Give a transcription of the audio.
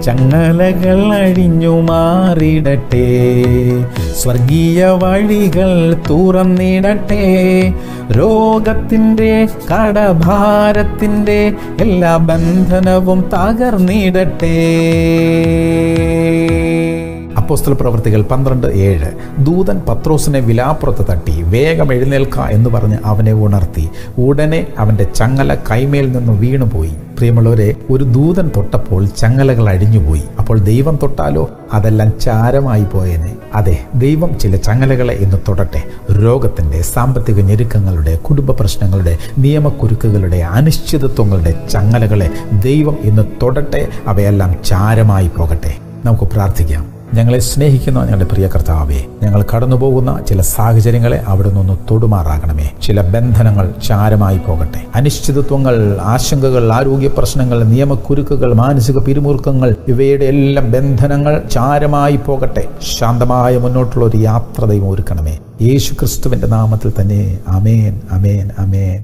ചങ്ങലകൾ അഴിഞ്ഞു മാറിടട്ടെ, സ്വർഗീയ വഴികൾ തുറന്നിടട്ടെ. രോഗത്തിൻ്റെ കടഭാരത്തിൻ്റെ എല്ലാ ബന്ധനവും തകർന്നിടട്ടെ. അപ്പോസ്തല പ്രവൃത്തികൾ 12:7. ദൂതൻ പത്രോസിനെ വിലാപ്പുറത്ത് തട്ടി, വേഗം എഴുന്നേൽക്ക എന്ന് പറഞ്ഞ് അവനെ ഉണർത്തി. ഉടനെ അവൻ്റെ ചങ്ങല കൈമേൽ നിന്ന് വീണുപോയി. പ്രിയമുള്ളവരെ, ഒരു ദൂതൻ തൊട്ടപ്പോൾ ചങ്ങലകൾ അഴിഞ്ഞുപോയി. അപ്പോൾ ദൈവം തൊട്ടാലോ? അതെല്ലാം ചാരമായി പോയേനെ. അതെ, ദൈവം ചില ചങ്ങലകളെ ഇന്ന് തൊടട്ടെ. രോഗത്തിൻ്റെ, സാമ്പത്തിക ഞെരുക്കങ്ങളുടെ, കുടുംബ പ്രശ്നങ്ങളുടെ, നിയമക്കുരുക്കുകളുടെ, അനിശ്ചിതത്വങ്ങളുടെ ചങ്ങലകളെ ദൈവം ഇന്ന് തൊടട്ടെ. അവയെല്ലാം ചാരമായി പോകട്ടെ. നമുക്ക് പ്രാർത്ഥിക്കാം. ഞങ്ങളെ സ്നേഹിക്കുന്ന ഞങ്ങളുടെ പ്രിയ കർത്താവേ, ഞങ്ങൾ കടന്നുപോകുന്ന ചില സാഹചര്യങ്ങളെ അവിടെ നിന്ന് തൊടുമാറാകണമേ. ചില ബന്ധനങ്ങൾ ചാരമായി പോകട്ടെ. അനിശ്ചിതത്വങ്ങൾ, ആശങ്കകൾ, ആരോഗ്യ പ്രശ്നങ്ങൾ, നിയമക്കുരുക്കുകൾ, മാനസിക പിരിമുറുക്കങ്ങൾ, ഇവയുടെ എല്ലാം ബന്ധനങ്ങൾ ചാരമായി പോകട്ടെ. ശാന്തമായ മുന്നോട്ടുള്ള ഒരു യാത്ര ദൈവം ഒരുക്കണമേ. യേശു ക്രിസ്തുവിന്റെ നാമത്തിൽ തന്നെ. ആമേൻ, ആമേൻ, ആമേൻ.